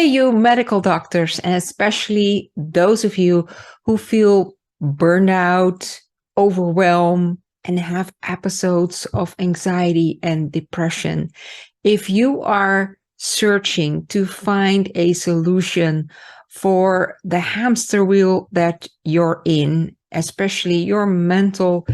you medical doctors, and especially those of you who feel burnout, overwhelmed, and have episodes of anxiety and depression. If you are searching to find a solution for the hamster wheel that you're in, especially your mental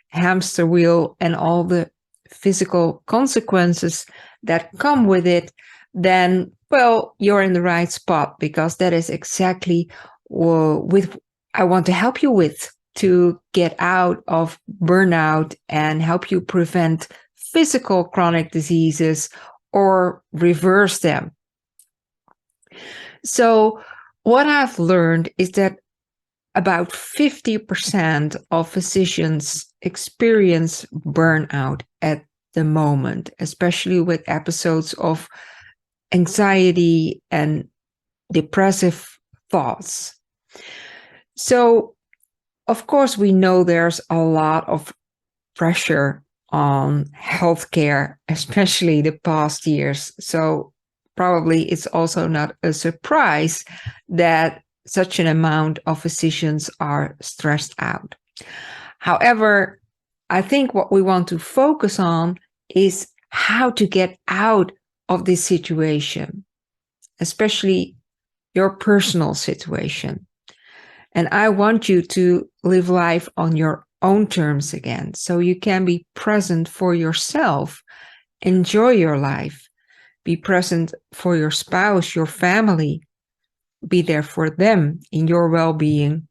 hamster wheel and all the physical consequences that come with it, then, well, you're in the right spot, because that is exactly with I want to help you with, to get out of burnout and help you prevent physical chronic diseases or reverse them. So what I've learned is that about 50% of physicians experience burnout at the moment, especially with episodes of anxiety and depressive thoughts. So, of course, we know there's a lot of pressure on healthcare, especially the past years. So, probably it's also not a surprise that such an amount of physicians are stressed out. However, I think what we want to focus on is how to get out of this situation, especially your personal situation. And I want you to live life on your own terms again, so you can be present for yourself, enjoy your life, be present for your spouse, your family, be there for them in your well-being,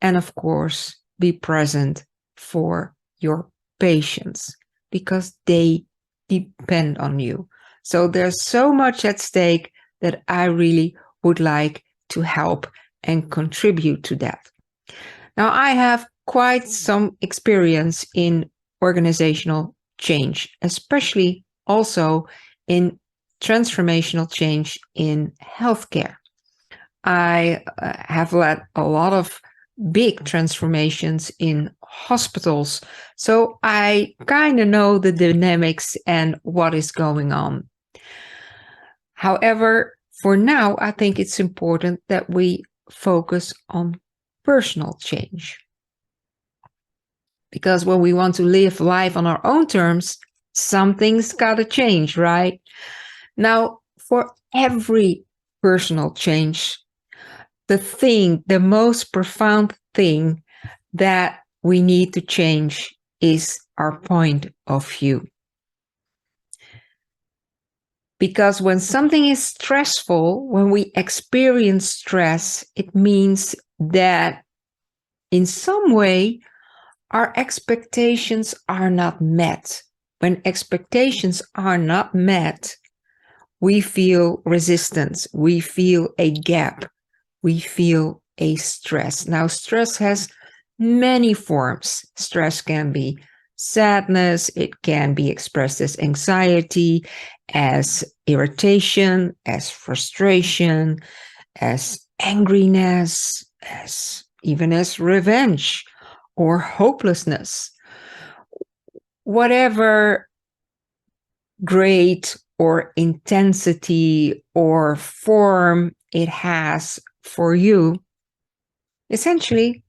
and of course, be present for your patients, because they depend on you. So there's so much at stake that I really would like to help and contribute to that. Now, I have quite some experience in organizational change, especially also in transformational change in healthcare. I have led a lot of big transformations in hospitals, so I kind of know the dynamics and what is going on. However, for now, I think it's important that we focus on personal change. Because when we want to live life on our own terms, something's got to change, right? Now, for every personal change, the most profound thing that we need to change is our point of view. Because when something is stressful, when we experience stress, it means that in some way our expectations are not met. When expectations are not met, we feel resistance, we feel a gap, we feel a stress. Now, stress has many forms. Stress can be sadness, it can be expressed as anxiety, as irritation, as frustration, as angriness, even as revenge or hopelessness. Whatever grade or intensity or form it has for you, essentially,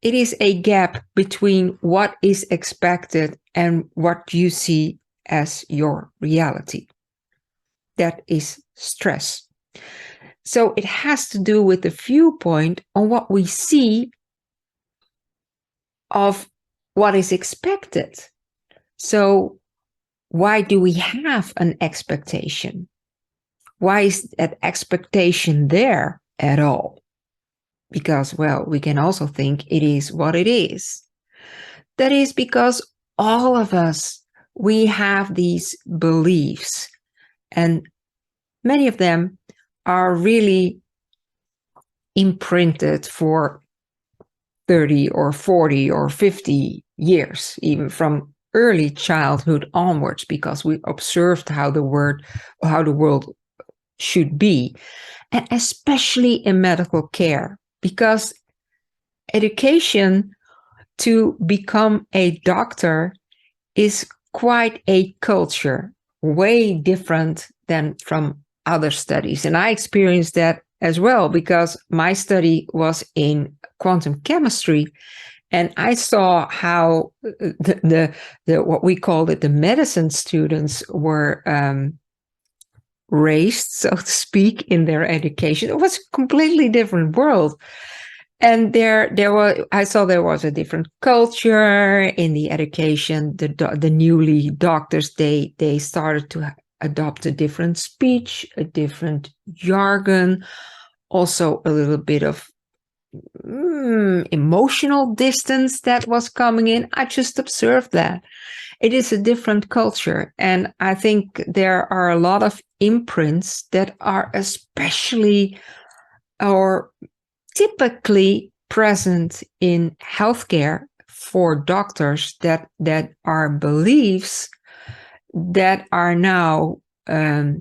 it is a gap between what is expected and what you see as your reality. That is stress. So it has to do with the viewpoint on what we see of what is expected. So why do we have an expectation? Why is that expectation there at all? Because, well, we can also think it is what it is. That is because all of us, we have these beliefs, and many of them are really imprinted for 30 or 40 or 50 years, even from early childhood onwards, because we observed how the world should be, and especially in medical care, because education to become a doctor is quite a culture, way different than from other studies. And I experienced that as well because my study was in quantum chemistry. And I saw how the what we called it, the medicine students were raised, so to speak, in their education. It was a completely different world. And I saw there was a different culture in the education. The newly doctors, they started to adopt a different speech, a different jargon, also a little bit of emotional distance that was coming in. I just observed that. It is a different culture. And I think there are a lot of imprints that are especially or typically present in healthcare for doctors that are beliefs that are now asked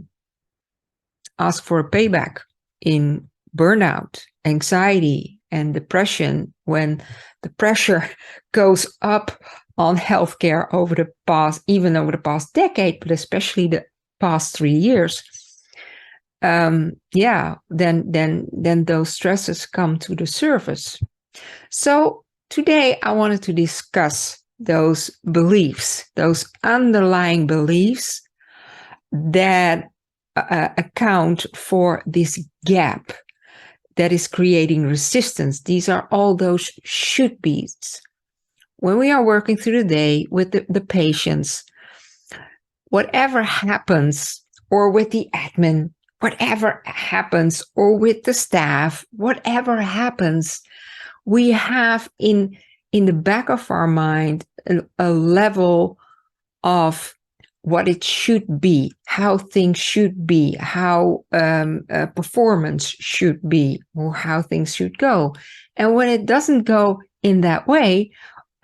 for a payback in burnout, anxiety, and depression when the pressure goes up on healthcare over the past decade, but especially the past 3 years. Then those stresses come to the surface. So today I wanted to discuss those beliefs, those underlying beliefs that account for this gap that is creating resistance. These are all those should be's. When we are working through the day with the patients, whatever happens, or with the admin, whatever happens, or with the staff, whatever happens, we have in the back of our mind a level of what it should be, how things should be, how performance should be, or how things should go. And when it doesn't go in that way,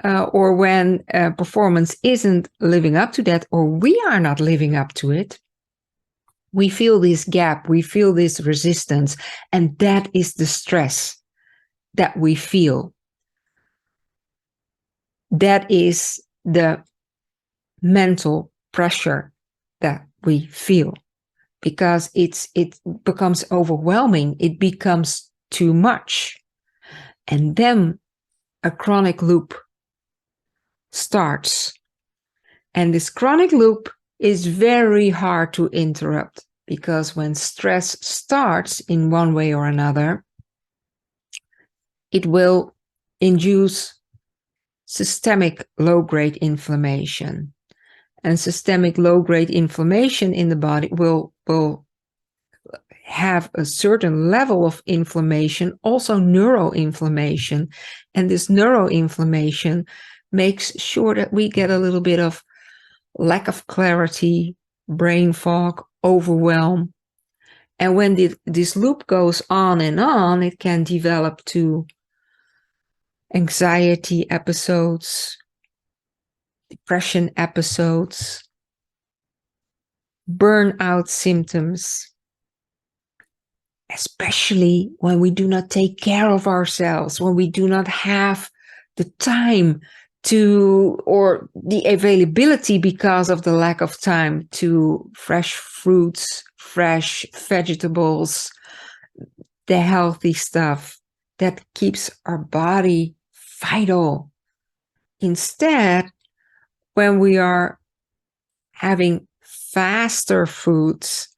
or when performance isn't living up to that, or we are not living up to it, we feel this gap, we feel this resistance, and that is the stress that we feel. That is the mental pressure that we feel because it becomes overwhelming. It becomes too much. And then a chronic loop starts. And this chronic loop is very hard to interrupt because when stress starts in one way or another, it will induce systemic low-grade inflammation. And systemic low-grade inflammation in the body will have a certain level of inflammation, also neuroinflammation. And this neuroinflammation makes sure that we get a little bit of lack of clarity, brain fog, overwhelm. And when this loop goes on, it can develop to anxiety episodes, depression episodes, burnout symptoms, especially when we do not take care of ourselves, when we do not have the time to, or the availability because of the lack of time to fresh fruits, fresh vegetables, the healthy stuff that keeps our body vital. Instead, when we are having faster foods,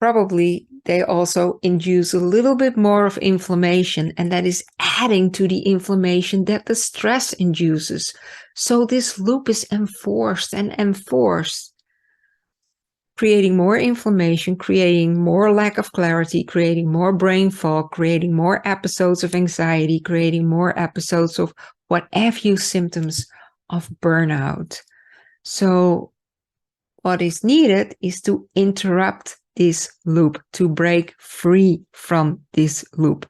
probably they also induce a little bit more of inflammation, and that is adding to the inflammation that the stress induces. So this loop is enforced, creating more inflammation, creating more lack of clarity, creating more brain fog, creating more episodes of anxiety, creating more episodes of what have you symptoms of burnout. So what is needed is to interrupt this loop, to break free from this loop.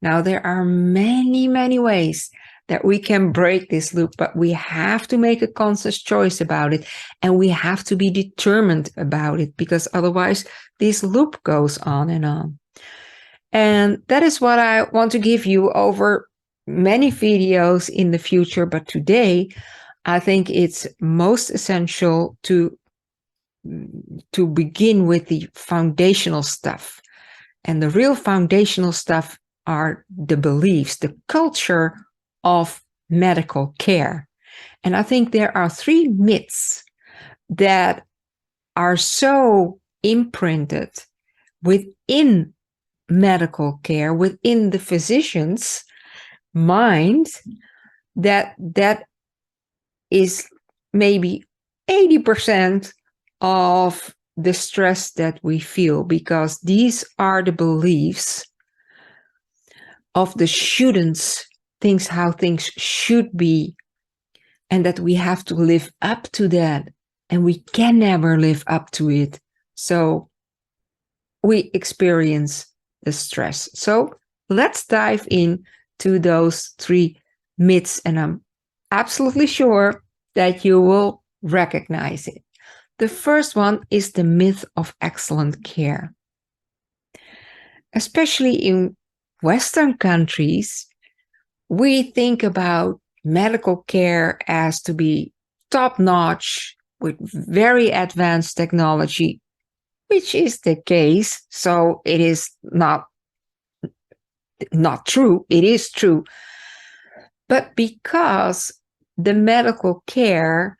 Now, there are many, many ways that we can break this loop, but we have to make a conscious choice about it, and we have to be determined about it, because otherwise this loop goes on and on. And that is what I want to give you over many videos in the future, but today I think it's most essential to to begin with the foundational stuff. And the real foundational stuff are the beliefs, the culture of medical care. And I think there are 3 myths that are so imprinted within medical care, within the physician's mind, that is maybe 80% of the stress that we feel, because these are the beliefs of the shouldn'ts, things, how things should be, and that we have to live up to that, and we can never live up to it. So we experience the stress. So let's dive in to those 3 myths, and I'm absolutely sure that you will recognize it. The first one is the myth of excellent care. Especially in Western countries, we think about medical care as to be top-notch with very advanced technology, which is the case. So it is not true. It is true. But because the medical care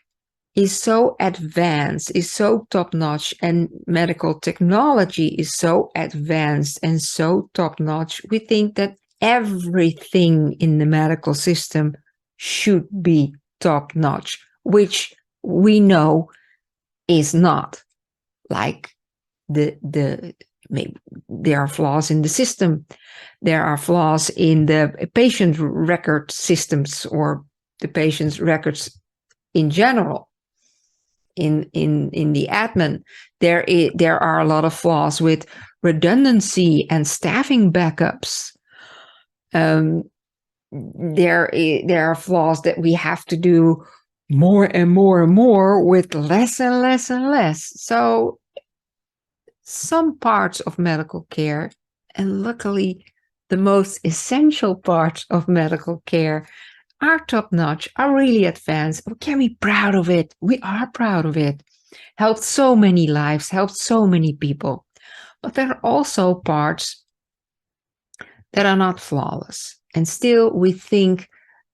is so advanced, is so top-notch, and medical technology is so advanced and so top-notch, we think that everything in the medical system should be top-notch, which we know is not. Like maybe there are flaws in the system. There are flaws in the patient record systems, or the patient's records in general. In the admin, there are a lot of flaws with redundancy and staffing backups. There are flaws that we have to do more and more and more with less and less and less. So some parts of medical care, and luckily the most essential parts of medical care, are top-notch, are really advanced. We can be proud of it. We are proud of it. Helped so many lives, helped so many people. But there are also parts that are not flawless. And still we think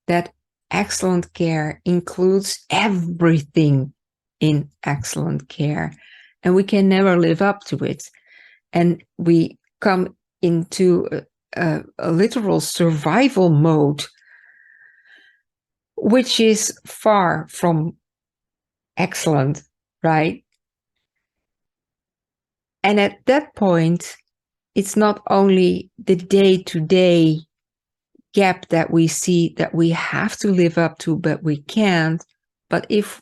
that excellent care includes everything in excellent care. And we can never live up to it. And we come into a literal survival mode, which is far from excellent, right? And at that point, it's not only the day-to-day gap that we see that we have to live up to, but we can't. But if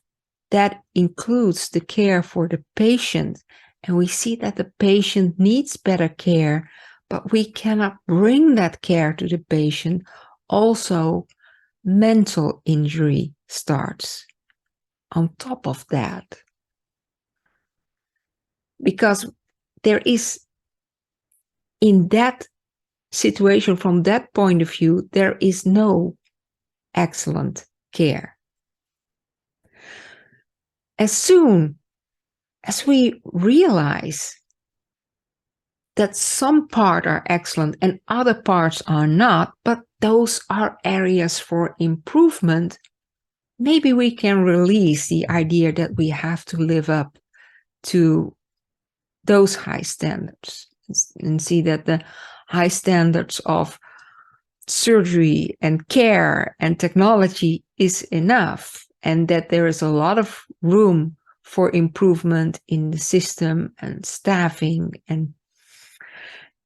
that includes the care for the patient, and we see that the patient needs better care, but we cannot bring that care to the patient, also mental injury starts on top of that. Because there is, in that situation, from that point of view, there is no excellent care. As soon as we realize that some parts are excellent and other parts are not, but those are areas for improvement, maybe we can release the idea that we have to live up to those high standards, and see that the high standards of surgery and care and technology is enough, and that there is a lot of room for improvement in the system and staffing and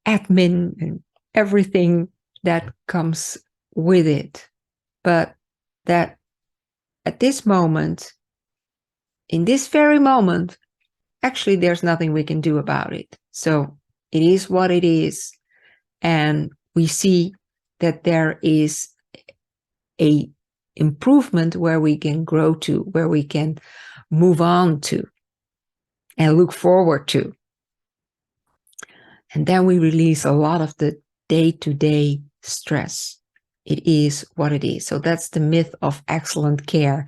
admin and everything that comes with it. But that at this moment, in this very moment, actually there's nothing we can do about it. So it is what it is. And we see that there is a improvement where we can grow to, where we can move on to and look forward to. And then we release a lot of the day-to-day stress. It is what it is. So that's the myth of excellent care,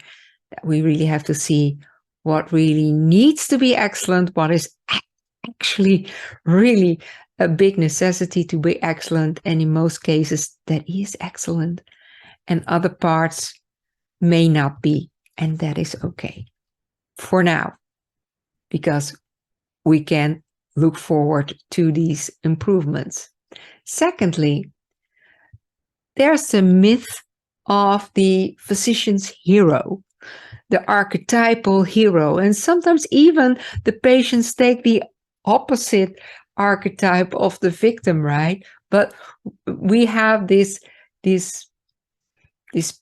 that we really have to see what really needs to be excellent, what is actually really a big necessity to be excellent, and in most cases that is excellent, and other parts may not be, and that is okay for now, because we can look forward to these improvements. Secondly, there's the myth of the physician's hero, the archetypal hero, and sometimes even the patients take the opposite archetype of the victim, right? But we have this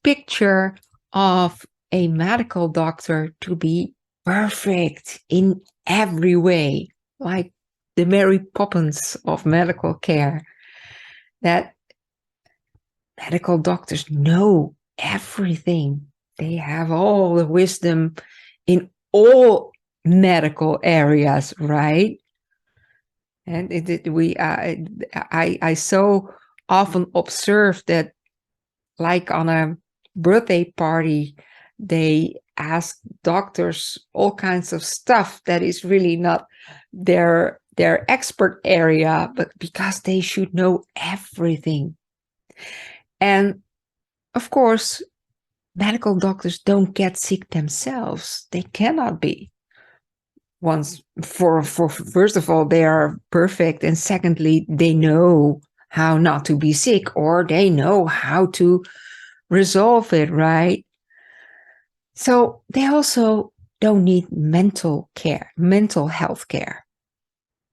picture of a medical doctor to be perfect in every way, like the Mary Poppins of medical care, that medical doctors know everything. They have all the wisdom in all medical areas, right? And I so often observe that, like on a birthday party, they ask doctors all kinds of stuff that is really not their expert area, but because they should know everything. And of course, medical doctors don't get sick themselves. They cannot be. First of all, they are perfect, and secondly, they know how not to be sick, or they know how to resolve it, right? So they also don't need mental health care,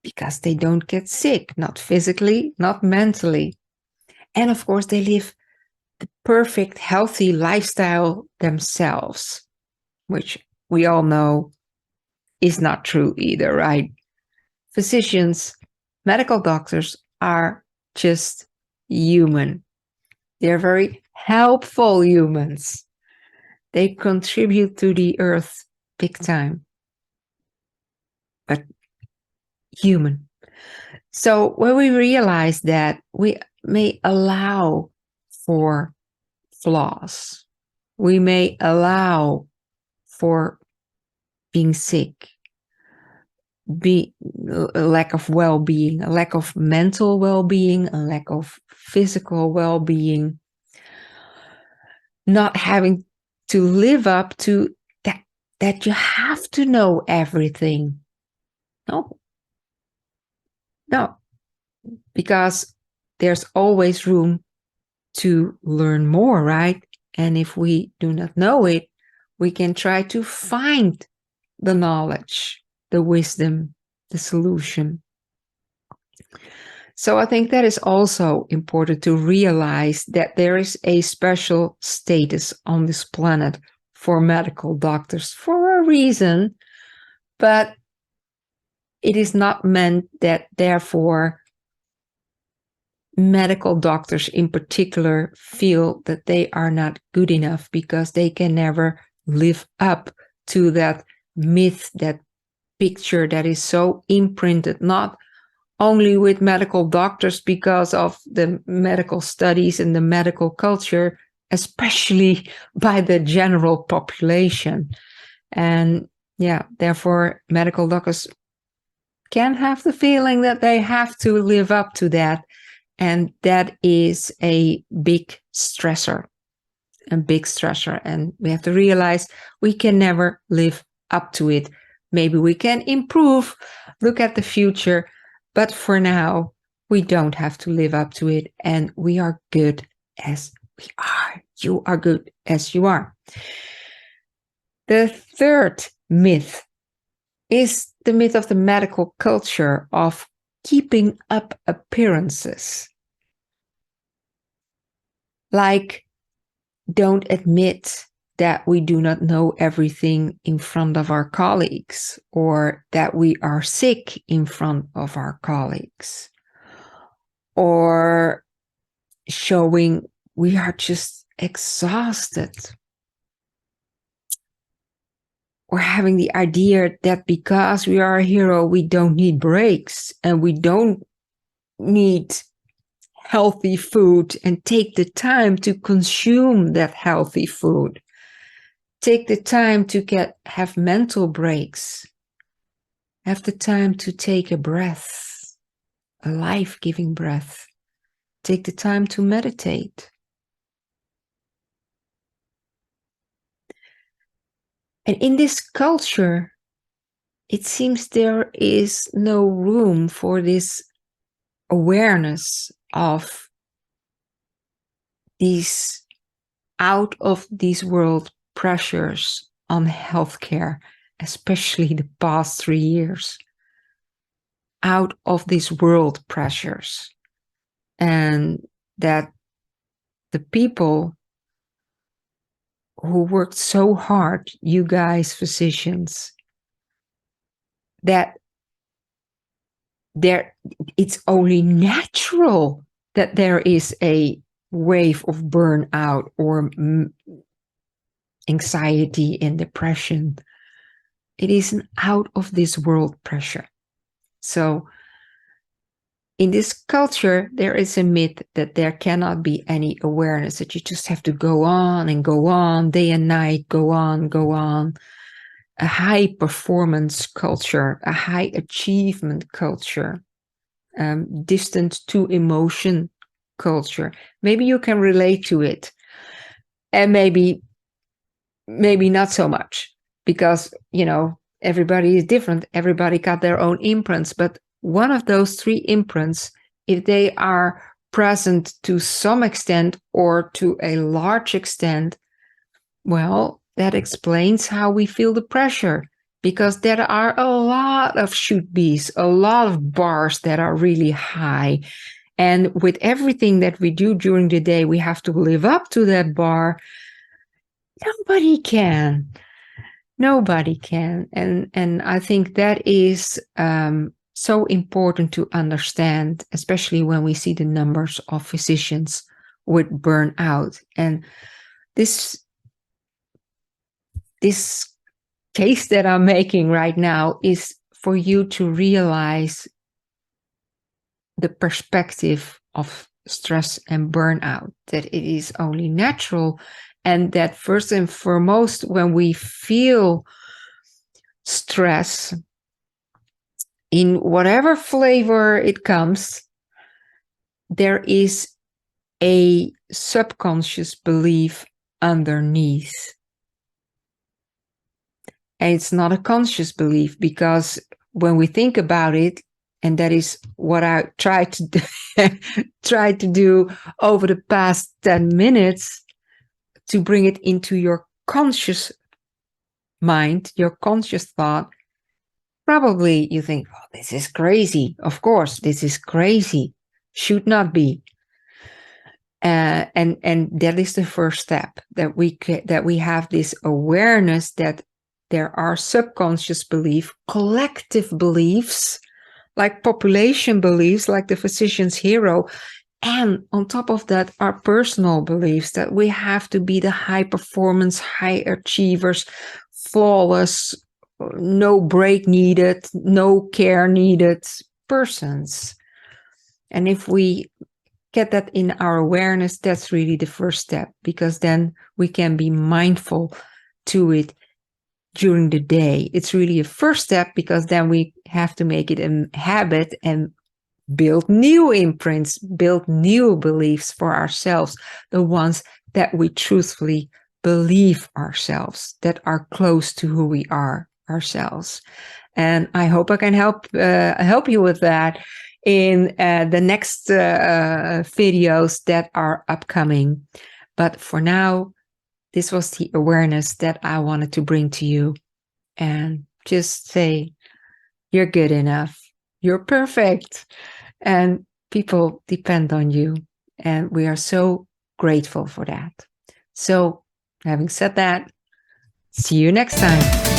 because they don't get sick, not physically, not mentally. And of course, they live the perfect, healthy lifestyle themselves, which we all know is not true either, right? Physicians, medical doctors are just human. They're very helpful humans. They contribute to the earth big time, but human. So when we realize that, we may allow for flaws, we may allow for being sick, be a lack of well-being, a lack of mental well-being, a lack of physical well-being, not having to live up to that you have to know everything. No, because there's always room to learn more, right? And if we do not know it, we can try to find the knowledge, the wisdom, the solution. So I think that is also important to realize, that there is a special status on this planet for medical doctors for a reason, but it is not meant that therefore medical doctors in particular feel that they are not good enough, because they can never live up to that myth, that picture that is so imprinted, not only with medical doctors because of the medical studies and the medical culture, especially by the general population. And yeah, therefore medical doctors can have the feeling that they have to live up to that. And that is a big stressor, And we have to realize we can never live up to it. Maybe we can improve, look at the future, but for now, we don't have to live up to it. And we are good as we are. You are good as you are. The third myth is the myth of the medical culture of keeping up appearances. Like, don't admit that we do not know everything in front of our colleagues, or that we are sick in front of our colleagues, or showing we are just exhausted, or having the idea that because we are a hero, we don't need breaks and we don't need healthy food and take the time to consume that healthy food. Take the time to have mental breaks. Have the time to take a breath, a life-giving breath. Take the time to meditate. And in this culture, it seems there is no room for this awareness of these out of these world pressures on healthcare, especially the past 3 years. Out of this world pressures. And that the people who worked so hard, you guys, physicians, that it's only natural that there is a wave of burnout or anxiety and depression. It is an out of this world pressure. So in this culture, there is a myth that there cannot be any awareness, that you just have to go on and go on, day and night, go on, go on. A high performance culture, a high achievement culture, distant to emotion culture. Maybe you can relate to it, and maybe not so much, because, you know, everybody is different. Everybody got their own imprints, but one of those 3 imprints, if they are present to some extent or to a large extent, well, that explains how we feel the pressure, because there are a lot of should-bes, a lot of bars that are really high. And with everything that we do during the day, we have to live up to that bar. Nobody can. Nobody can. And I think that is so important to understand, especially when we see the numbers of physicians with burnout. And this case that I'm making right now is for you to realize the perspective of stress and burnout, that it is only natural, and that first and foremost, when we feel stress, in whatever flavor it comes, there is a subconscious belief underneath. And it's not a conscious belief, because when we think about it, and that is what I tried to do over the past 10 minutes, to bring it into your conscious mind, your conscious thought. Probably you think, oh, this is crazy. Of course, this is crazy. Should not be. And that is the first step, that we have this awareness that there are subconscious beliefs, collective beliefs, like population beliefs, like the physician's hero. And on top of that, our personal beliefs that we have to be the high performance, high achievers, flawless, no break needed, no care needed persons. And if we get that in our awareness, that's really the first step, because then we can be mindful to it during the day. It's really a first step, because then we have to make it a habit and build new imprints, build new beliefs for ourselves, the ones that we truthfully believe ourselves, that are close to who we are ourselves. And I hope I can help you with that in the next videos that are upcoming. But for now, this was the awareness that I wanted to bring to you, and just say, you're good enough. You're perfect. And people depend on you. And we are so grateful for that. So, having said that, see you next time.